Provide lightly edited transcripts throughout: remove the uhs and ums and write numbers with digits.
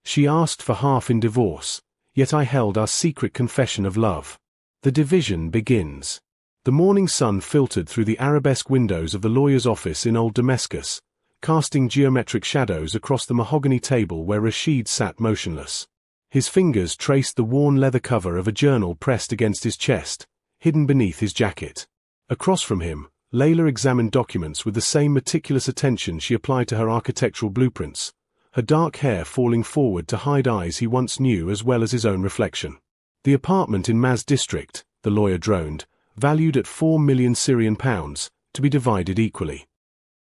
She asked for half in divorce, yet I held our secret confession of love. The division begins. The morning sun filtered through the arabesque windows of the lawyer's office in Old Damascus, casting geometric shadows across the mahogany table where Rashid sat motionless. His fingers traced the worn leather cover of a journal pressed against his chest, hidden beneath his jacket. Across from him, Layla examined documents with the same meticulous attention she applied to her architectural blueprints, her dark hair falling forward to hide eyes he once knew as well as his own reflection. The apartment in Maz district, the lawyer droned, valued at 4 million Syrian pounds, to be divided equally.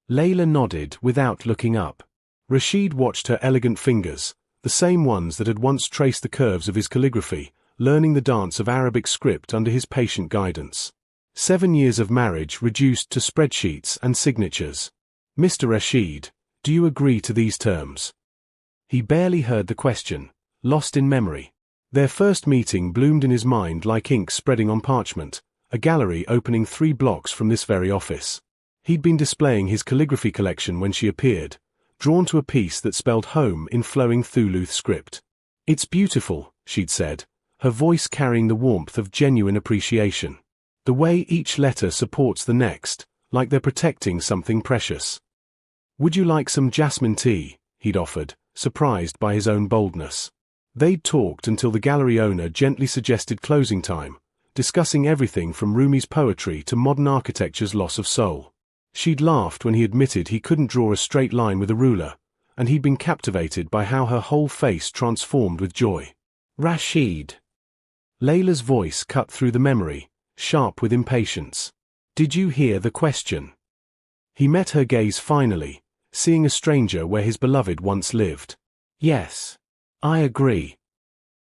Layla nodded without looking up. Rashid watched her elegant fingers, the same ones that had once traced the curves of his calligraphy, learning the dance of Arabic script under his patient guidance. 7 years of marriage reduced to spreadsheets and signatures. Mr. Rashid, do you agree to these terms? He barely heard the question, lost in memory. Their first meeting bloomed in his mind like ink spreading on parchment, a gallery opening 3 blocks from this very office. He'd been displaying his calligraphy collection when she appeared, drawn to a piece that spelled home in flowing Thuluth script. It's beautiful, she'd said, her voice carrying the warmth of genuine appreciation. The way each letter supports the next, like they're protecting something precious. Would you like some jasmine tea? He'd offered, surprised by his own boldness. They'd talked until the gallery owner gently suggested closing time, discussing everything from Rumi's poetry to modern architecture's loss of soul. She'd laughed when he admitted he couldn't draw a straight line with a ruler, and he'd been captivated by how her whole face transformed with joy. Rashid. Layla's voice cut through the memory, sharp with impatience. Did you hear the question? He met her gaze finally, seeing a stranger where his beloved once lived. Yes. I agree.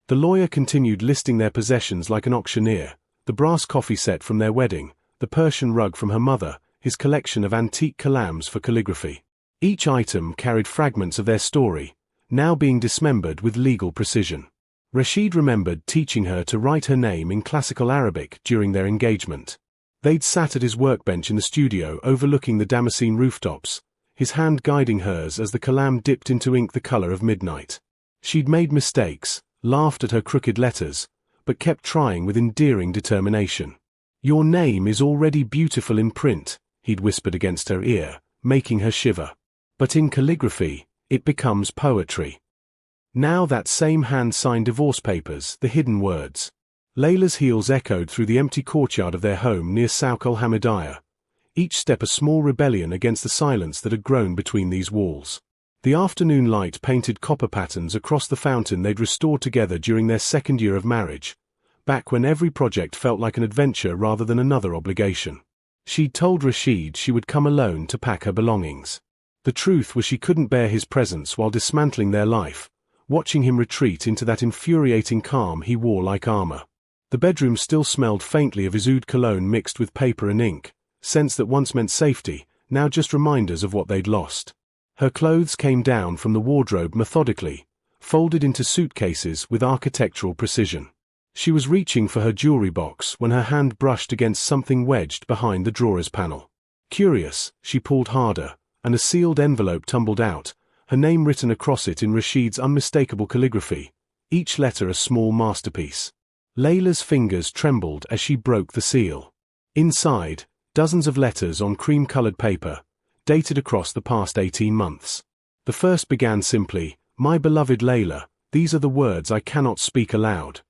The lawyer continued listing their possessions like an auctioneer, the brass coffee set from their wedding, the Persian rug from her mother, his collection of antique kalams for calligraphy. Each item carried fragments of their story, now being dismembered with legal precision. Rashid remembered teaching her to write her name in classical Arabic during their engagement. They'd sat at his workbench in the studio overlooking the Damascene rooftops, his hand guiding hers as the kalam dipped into ink the color of midnight. She'd made mistakes, laughed at her crooked letters, but kept trying with endearing determination. Your name is already beautiful in print, he'd whispered against her ear, making her shiver. But in calligraphy, it becomes poetry. Now that same hand signed divorce papers, the hidden words. Layla's heels echoed through the empty courtyard of their home near Souq al-Hamidiyah, each step a small rebellion against the silence that had grown between these walls. The afternoon light painted copper patterns across the fountain they'd restored together during their second year of marriage, back when every project felt like an adventure rather than another obligation. She'd told Rashid she would come alone to pack her belongings. The truth was she couldn't bear his presence while dismantling their life, watching him retreat into that infuriating calm he wore like armor. The bedroom still smelled faintly of his oud cologne mixed with paper and ink, scents that once meant safety, now just reminders of what they'd lost. Her clothes came down from the wardrobe methodically, folded into suitcases with architectural precision. She was reaching for her jewelry box when her hand brushed against something wedged behind the drawer's panel. Curious, she pulled harder, and a sealed envelope tumbled out, her name written across it in Rashid's unmistakable calligraphy, each letter a small masterpiece. Layla's fingers trembled as she broke the seal. Inside, dozens of letters on cream-colored paper, dated across the past 18 months. The first began simply, "My beloved Layla, these are the words I cannot speak aloud."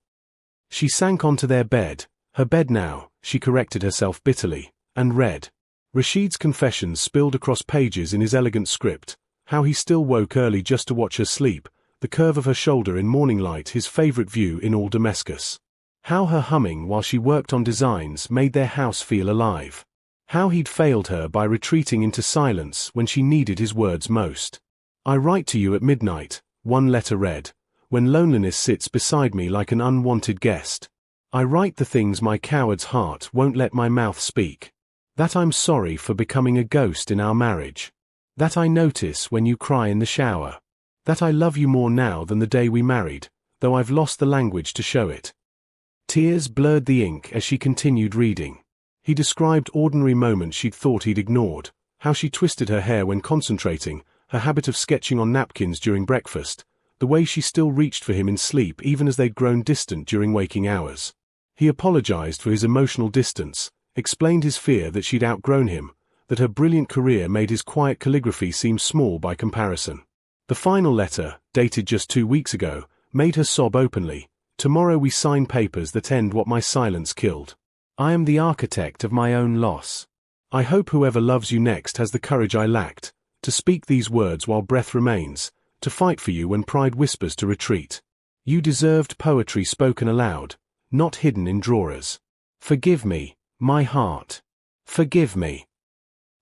She sank onto their bed, her bed now, she corrected herself bitterly, and read. Rashid's confessions spilled across pages in his elegant script, how he still woke early just to watch her sleep, the curve of her shoulder in morning light his favorite view in all Damascus. How her humming while she worked on designs made their house feel alive. How he'd failed her by retreating into silence when she needed his words most. "I write to you at midnight," one letter read, "when loneliness sits beside me like an unwanted guest. I write the things my coward's heart won't let my mouth speak. That I'm sorry for becoming a ghost in our marriage. That I notice when you cry in the shower. That I love you more now than the day we married, though I've lost the language to show it." Tears blurred the ink as she continued reading. He described ordinary moments she'd thought he'd ignored, how she twisted her hair when concentrating, her habit of sketching on napkins during breakfast, the way she still reached for him in sleep even as they'd grown distant during waking hours. He apologized for his emotional distance, explained his fear that she'd outgrown him, that her brilliant career made his quiet calligraphy seem small by comparison. The final letter, dated just 2 weeks ago, made her sob openly. "Tomorrow we sign papers that end what my silence killed. I am the architect of my own loss. I hope whoever loves you next has the courage I lacked, to speak these words while breath remains, to fight for you when pride whispers to retreat. You deserved poetry spoken aloud, not hidden in drawers. Forgive me, my heart. Forgive me."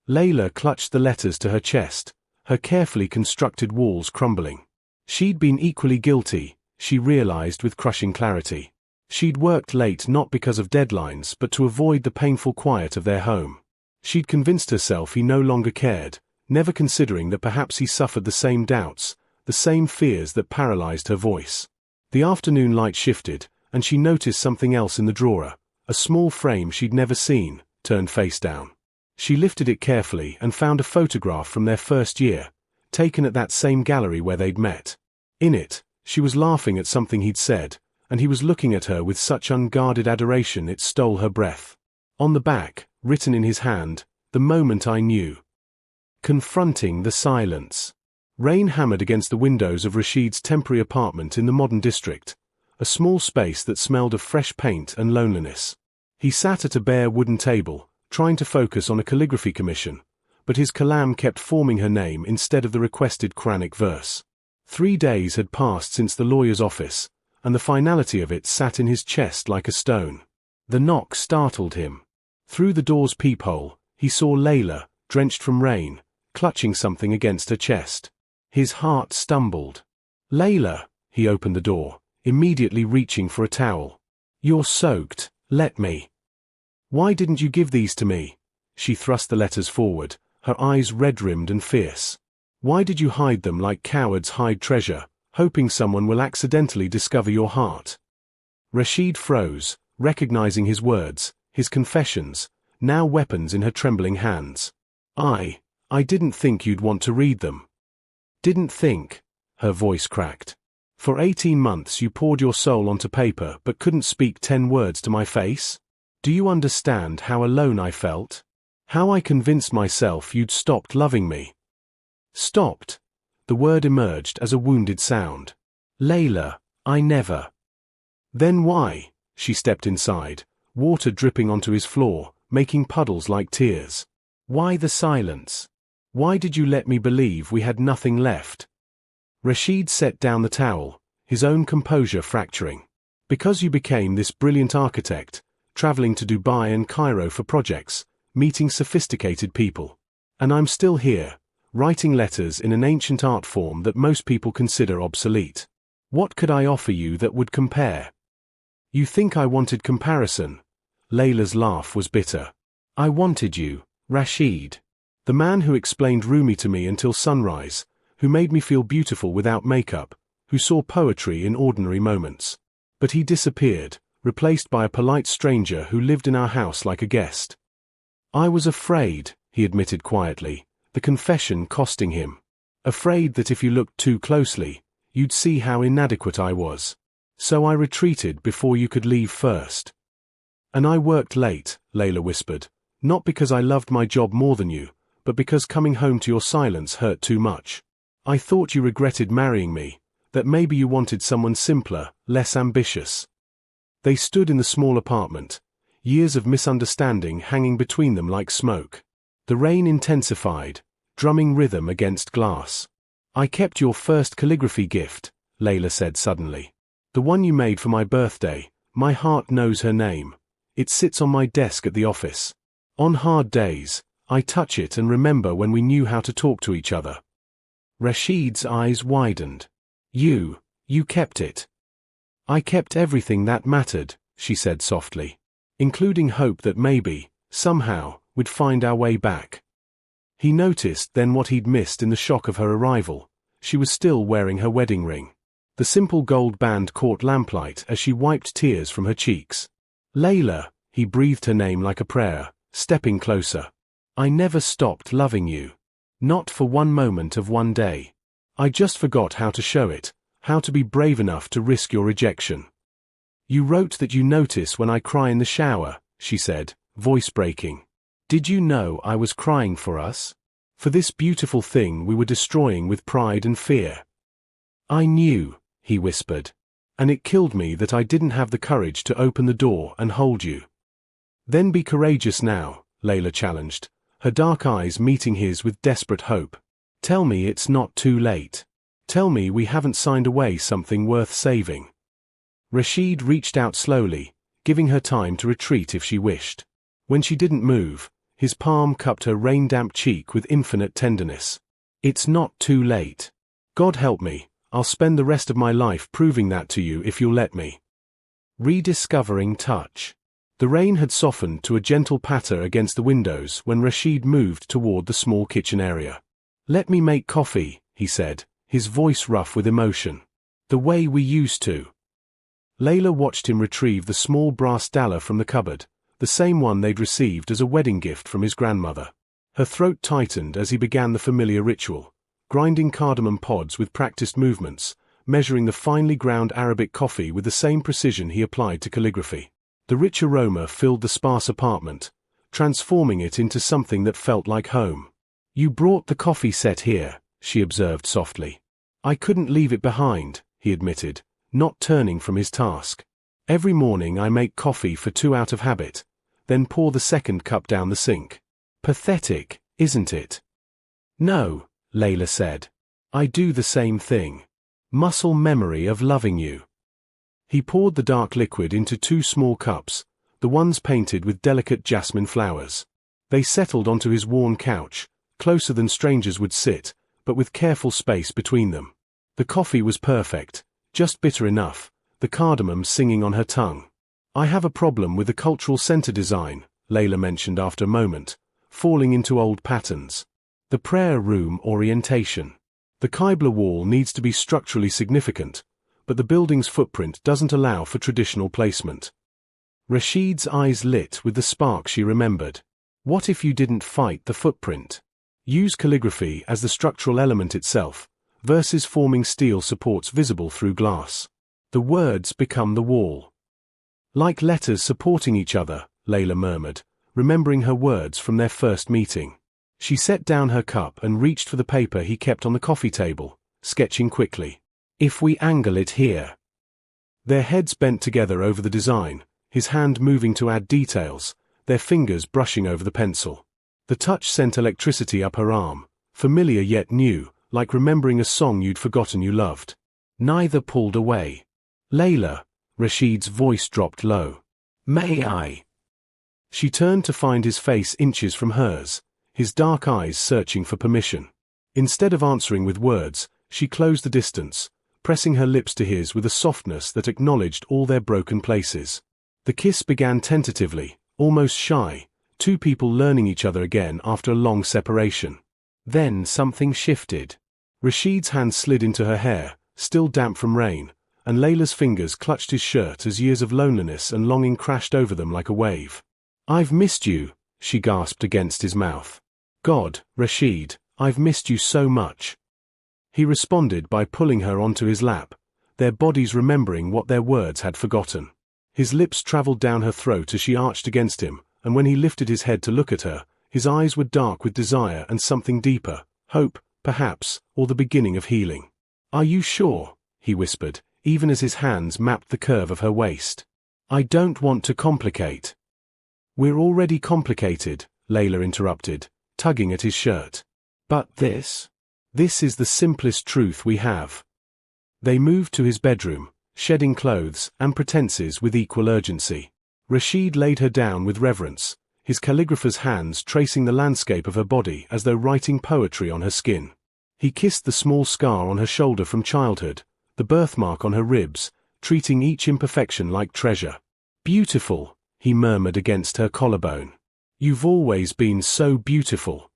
Layla clutched the letters to her chest, her carefully constructed walls crumbling. She'd been equally guilty, she realized with crushing clarity. She'd worked late not because of deadlines but to avoid the painful quiet of their home. She'd convinced herself he no longer cared, never considering that perhaps he suffered the same doubts, the same fears that paralyzed her voice. The afternoon light shifted, and she noticed something else in the drawer, a small frame she'd never seen, turned face down. She lifted it carefully and found a photograph from their first year, taken at that same gallery where they'd met. In it, she was laughing at something he'd said, and he was looking at her with such unguarded adoration it stole her breath. On the back, written in his hand, "The moment I knew." Confronting the silence. Rain hammered against the windows of Rashid's temporary apartment in the modern district, a small space that smelled of fresh paint and loneliness. He sat at a bare wooden table, trying to focus on a calligraphy commission, but his kalam kept forming her name instead of the requested Quranic verse. 3 days had passed since the lawyer's office, and the finality of it sat in his chest like a stone. The knock startled him. Through the door's peephole, he saw Layla, drenched from rain, clutching something against her chest. His heart stumbled. "Layla," he opened the door, immediately reaching for a towel. "You're soaked, let me." "Why didn't you give these to me?" She thrust the letters forward, her eyes red-rimmed and fierce. "Why did you hide them like cowards hide treasure, hoping someone will accidentally discover your heart?" Rashid froze, recognizing his words, his confessions, now weapons in her trembling hands. I didn't think you'd want to read them." "Didn't think," her voice cracked. "For 18 months you poured your soul onto paper but couldn't speak 10 words to my face? Do you understand how alone I felt? How I convinced myself you'd stopped loving me?" "Stopped?" The word emerged as a wounded sound. "Layla, I never." "Then why?" She stepped inside, water dripping onto his floor, making puddles like tears. "Why the silence? Why did you let me believe we had nothing left?" Rashid set down the towel, his own composure fracturing. "Because you became this brilliant architect, traveling to Dubai and Cairo for projects, meeting sophisticated people. And I'm still here, writing letters in an ancient art form that most people consider obsolete. What could I offer you that would compare?" "You think I wanted comparison?" Layla's laugh was bitter. "I wanted you, Rashid. The man who explained Rumi to me until sunrise, who made me feel beautiful without makeup, who saw poetry in ordinary moments. But he disappeared, replaced by a polite stranger who lived in our house like a guest. I was afraid," he admitted quietly, the confession costing him. "Afraid that if you looked too closely, you'd see how inadequate I was. So I retreated before you could leave first." "And I worked late," Layla whispered, "not because I loved my job more than you, but because coming home to your silence hurt too much. I thought you regretted marrying me, that maybe you wanted someone simpler, less ambitious." They stood in the small apartment, years of misunderstanding hanging between them like smoke. The rain intensified, drumming rhythm against glass. "I kept your first calligraphy gift," Layla said suddenly. "The one you made for my birthday. My heart knows her name. It sits on my desk at the office. On hard days, I touch it and remember when we knew how to talk to each other." Rashid's eyes widened. You kept it." "I kept everything that mattered," she said softly, "including hope that maybe, somehow, we'd find our way back." He noticed then what he'd missed in the shock of her arrival. She was still wearing her wedding ring. The simple gold band caught lamplight as she wiped tears from her cheeks. "Layla," he breathed her name like a prayer, stepping closer. "I never stopped loving you. Not for one moment of one day. I just forgot how to show it, How to be brave enough to risk your rejection. You wrote that you notice when I cry in the shower, she said, voice breaking. Did you know I was crying for us? For this beautiful thing we were destroying with pride and fear. I knew, he whispered. And it killed me that I didn't have the courage to open the door and hold you. Then be courageous now, Layla challenged, her dark eyes meeting his with desperate hope. Tell me it's not too late. Tell me we haven't signed away something worth saving. Rashid reached out slowly, giving her time to retreat if she wished. When she didn't move, his palm cupped her rain-damp cheek with infinite tenderness. It's not too late. God help me, I'll spend the rest of my life proving that to you if you'll let me. Rediscovering touch. The rain had softened to a gentle patter against the windows when Rashid moved toward the small kitchen area. Let me make coffee, he said, his voice rough with emotion. The way we used to. Layla watched him retrieve the small brass dalla from the cupboard, the same one they'd received as a wedding gift from his grandmother. Her throat tightened as he began the familiar ritual, grinding cardamom pods with practiced movements, measuring the finely ground Arabic coffee with the same precision he applied to calligraphy. The rich aroma filled the sparse apartment, transforming it into something that felt like home. You brought the coffee set here, she observed softly. I couldn't leave it behind, he admitted, not turning from his task. Every morning I make coffee for 2 out of habit, then pour the second cup down the sink. Pathetic, isn't it? No, Layla said. I do the same thing. Muscle memory of loving you. He poured the dark liquid into 2 small cups, the ones painted with delicate jasmine flowers. They settled onto his worn couch, closer than strangers would sit, but with careful space between them. The coffee was perfect, just bitter enough, the cardamom singing on her tongue. I have a problem with the cultural center design, Layla mentioned after a moment, falling into old patterns. The prayer room orientation. The Qibla wall needs to be structurally significant, but the building's footprint doesn't allow for traditional placement. Rashid's eyes lit with the spark she remembered. What if you didn't fight the footprint? Use calligraphy as the structural element itself, versus forming steel supports visible through glass. The words become the wall. Like letters supporting each other, Layla murmured, remembering her words from their first meeting. She set down her cup and reached for the paper he kept on the coffee table, sketching quickly. If we angle it here. Their heads bent together over the design, his hand moving to add details, their fingers brushing over the pencil. The touch sent electricity up her arm, familiar yet new, like remembering a song you'd forgotten you loved. Neither pulled away. Layla, Rashid's voice dropped low. May I? She turned to find his face inches from hers, his dark eyes searching for permission. Instead of answering with words, she closed the distance, pressing her lips to his with a softness that acknowledged all their broken places. The kiss began tentatively, almost shy, 2 people learning each other again after a long separation. Then something shifted. Rashid's hand slid into her hair, still damp from rain, and Layla's fingers clutched his shirt as years of loneliness and longing crashed over them like a wave. I've missed you, she gasped against his mouth. God, Rashid, I've missed you so much. He responded by pulling her onto his lap, their bodies remembering what their words had forgotten. His lips traveled down her throat as she arched against him, and when he lifted his head to look at her, his eyes were dark with desire and something deeper, hope, perhaps, or the beginning of healing. Are you sure? He whispered, even as his hands mapped the curve of her waist. I don't want to complicate. We're already complicated, Layla interrupted, tugging at his shirt. But this is the simplest truth we have. They moved to his bedroom, shedding clothes and pretenses with equal urgency. Rashid laid her down with reverence, his calligrapher's hands tracing the landscape of her body as though writing poetry on her skin. He kissed the small scar on her shoulder from childhood, the birthmark on her ribs, treating each imperfection like treasure. Beautiful, he murmured against her collarbone. You've always been so beautiful.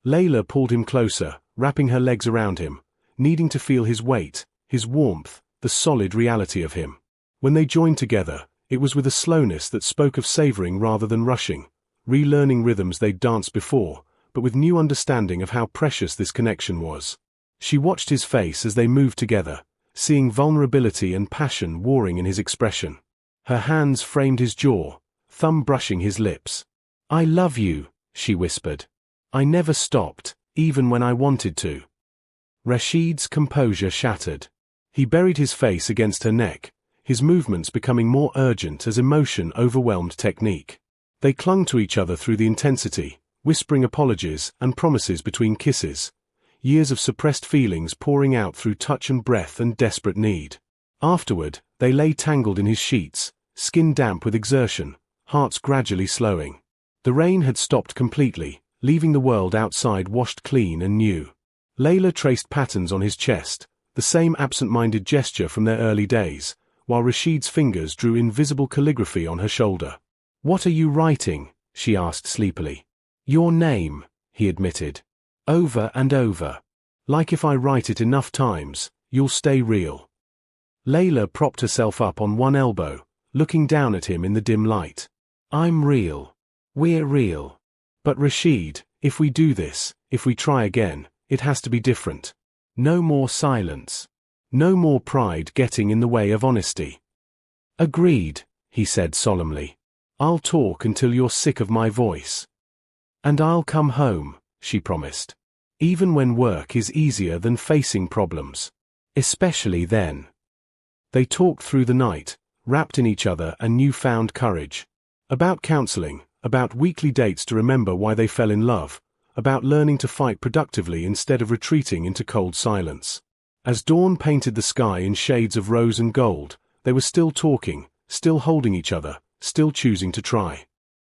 Layla pulled him closer, wrapping her legs around him, needing to feel his weight, his warmth, the solid reality of him. When they joined together, it was with a slowness that spoke of savoring rather than rushing, relearning rhythms they'd danced before, but with new understanding of how precious this connection was. She watched his face as they moved together, seeing vulnerability and passion warring in his expression. Her hands framed his jaw, thumb brushing his lips. "I love you," she whispered. "I never stopped, even when I wanted to." Rashid's composure shattered. He buried his face against her neck, his movements becoming more urgent as emotion overwhelmed technique. They clung to each other through the intensity, whispering apologies and promises between kisses, years of suppressed feelings pouring out through touch and breath and desperate need. Afterward, they lay tangled in his sheets, skin damp with exertion, hearts gradually slowing. The rain had stopped completely, leaving the world outside washed clean and new. Layla traced patterns on his chest, the same absent-minded gesture from their early days, while Rashid's fingers drew invisible calligraphy on her shoulder. "What are you writing?" she asked sleepily. "Your name," he admitted. "Over and over. Like if I write it enough times, you'll stay real." Layla propped herself up on one elbow, looking down at him in the dim light. "I'm real. We're real. But Rashid, if we do this, if we try again, it has to be different. No more silence. No more pride getting in the way of honesty." "Agreed," he said solemnly. "I'll talk until you're sick of my voice. And I'll come home," she promised. "Even when work is easier than facing problems. Especially then." They talked through the night, wrapped in each other and newfound courage. About counseling, about weekly dates to remember why they fell in love, about learning to fight productively instead of retreating into cold silence. As dawn painted the sky in shades of rose and gold, they were still talking, still holding each other, still choosing to try.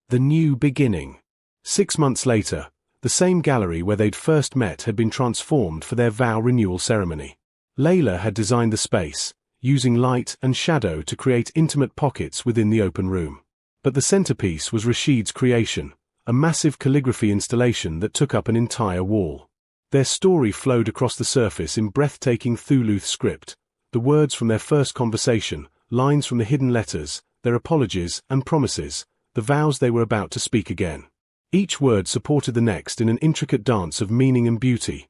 The new beginning. 6 months later, the same gallery where they'd first met had been transformed for their vow renewal ceremony. Layla had designed the space, using light and shadow to create intimate pockets within the open room. But the centerpiece was Rashid's creation, a massive calligraphy installation that took up an entire wall. Their story flowed across the surface in breathtaking Thuluth script, the words from their first conversation, lines from the hidden letters, their apologies and promises, the vows they were about to speak again. Each word supported the next in an intricate dance of meaning and beauty,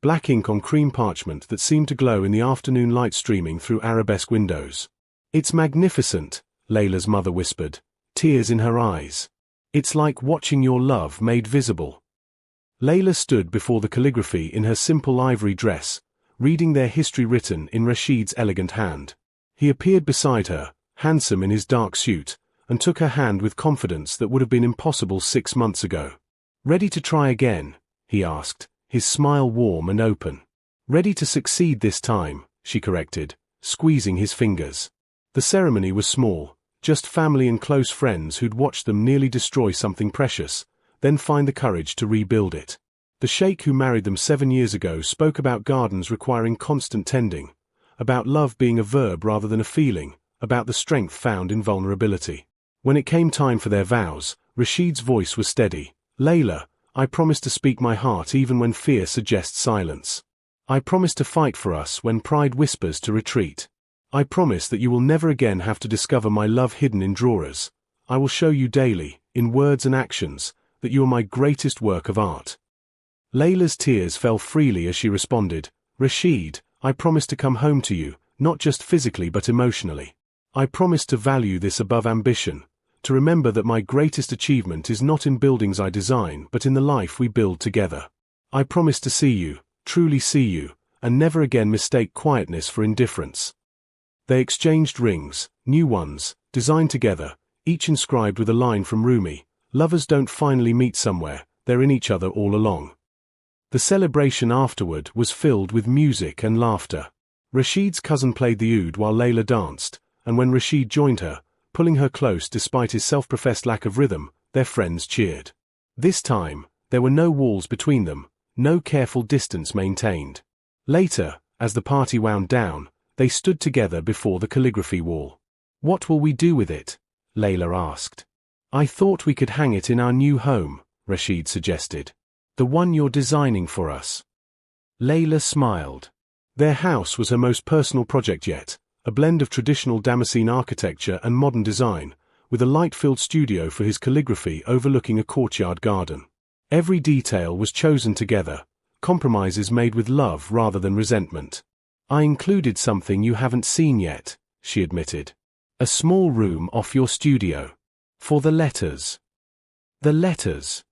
black ink on cream parchment that seemed to glow in the afternoon light streaming through arabesque windows. "It's magnificent," Layla's mother whispered, tears in her eyes. "It's like watching your love made visible." Layla stood before the calligraphy in her simple ivory dress, reading their history written in Rashid's elegant hand. He appeared beside her, handsome in his dark suit, and took her hand with confidence that would have been impossible 6 months ago. "Ready to try again?" he asked, his smile warm and open. "Ready to succeed this time," she corrected, squeezing his fingers. The ceremony was small, just family and close friends who'd watched them nearly destroy something precious, then find the courage to rebuild it. The sheikh who married them 7 years ago spoke about gardens requiring constant tending, about love being a verb rather than a feeling, about the strength found in vulnerability. When it came time for their vows, Rashid's voice was steady. "Layla, I promise to speak my heart even when fear suggests silence. I promise to fight for us when pride whispers to retreat. I promise that you will never again have to discover my love hidden in drawers. I will show you daily, in words and actions, that you are my greatest work of art." Layla's tears fell freely as she responded, "Rashid, I promise to come home to you, not just physically but emotionally. I promise to value this above ambition, to remember that my greatest achievement is not in buildings I design but in the life we build together. I promise to see you, truly see you, and never again mistake quietness for indifference." They exchanged rings, new ones, designed together, each inscribed with a line from Rumi, "Lovers don't finally meet somewhere, they're in each other all along." The celebration afterward was filled with music and laughter. Rashid's cousin played the oud while Layla danced, and when Rashid joined her, pulling her close despite his self-professed lack of rhythm, their friends cheered. This time, there were no walls between them, no careful distance maintained. Later, as the party wound down, they stood together before the calligraphy wall. "What will we do with it?" Layla asked. "I thought we could hang it in our new home," Rashid suggested. "The one you're designing for us." Layla smiled. Their house was her most personal project yet, a blend of traditional Damascene architecture and modern design, with a light-filled studio for his calligraphy overlooking a courtyard garden. Every detail was chosen together, compromises made with love rather than resentment. I included something you haven't seen yet, she admitted. A small room off your studio. For the letters. The letters.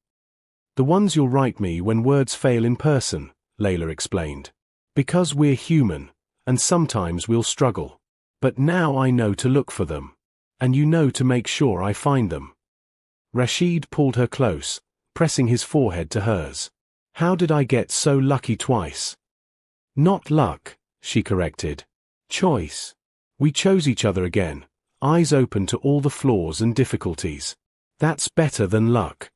The ones you'll write me when words fail in person, Layla explained. Because we're human, and sometimes we'll struggle. But now I know to look for them. And you know to make sure I find them. Rashid pulled her close, pressing his forehead to hers. How did I get so lucky twice? Not luck, she corrected. Choice. We chose each other again, eyes open to all the flaws and difficulties. That's better than luck.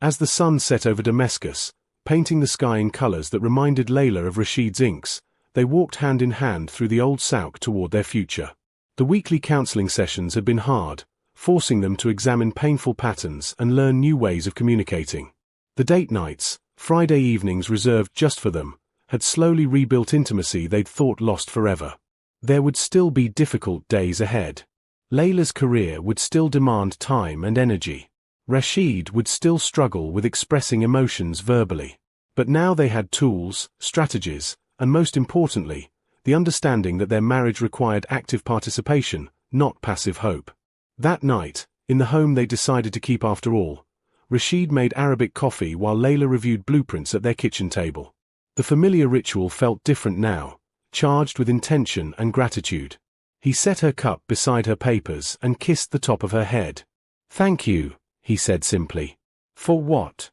As the sun set over Damascus, painting the sky in colors that reminded Layla of Rashid's inks, they walked hand in hand through the old souk toward their future. The weekly counseling sessions had been hard, forcing them to examine painful patterns and learn new ways of communicating. The date nights, Friday evenings reserved just for them, had slowly rebuilt intimacy they'd thought lost forever. There would still be difficult days ahead. Layla's career would still demand time and energy. Rashid would still struggle with expressing emotions verbally. But now they had tools, strategies, and most importantly, the understanding that their marriage required active participation, not passive hope. That night, in the home they decided to keep after all, Rashid made Arabic coffee while Layla reviewed blueprints at their kitchen table. The familiar ritual felt different now, charged with intention and gratitude. He set her cup beside her papers and kissed the top of her head. Thank you, he said simply. For what?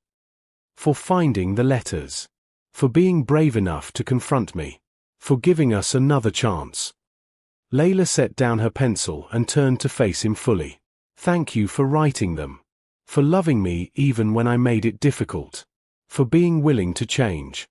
For finding the letters. For being brave enough to confront me. For giving us another chance. Layla set down her pencil and turned to face him fully. Thank you for writing them. For loving me even when I made it difficult. For being willing to change.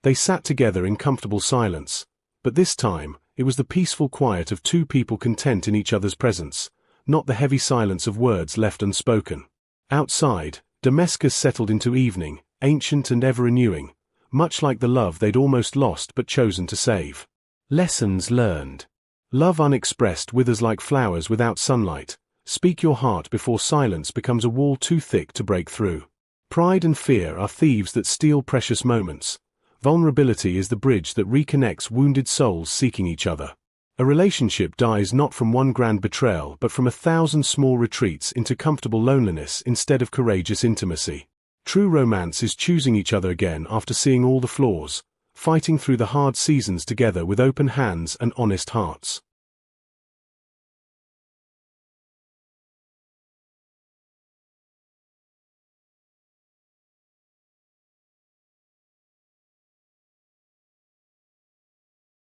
They sat together in comfortable silence, but this time, it was the peaceful quiet of two people content in each other's presence, not the heavy silence of words left unspoken. Outside, Damascus settled into evening, ancient and ever-renewing, much like the love they'd almost lost but chosen to save. Lessons learned. Love unexpressed withers like flowers without sunlight. Speak your heart before silence becomes a wall too thick to break through. Pride and fear are thieves that steal precious moments. Vulnerability is the bridge that reconnects wounded souls seeking each other. A relationship dies not from one grand betrayal but from 1,000 small retreats into comfortable loneliness instead of courageous intimacy. True romance is choosing each other again after seeing all the flaws, fighting through the hard seasons together with open hands and honest hearts.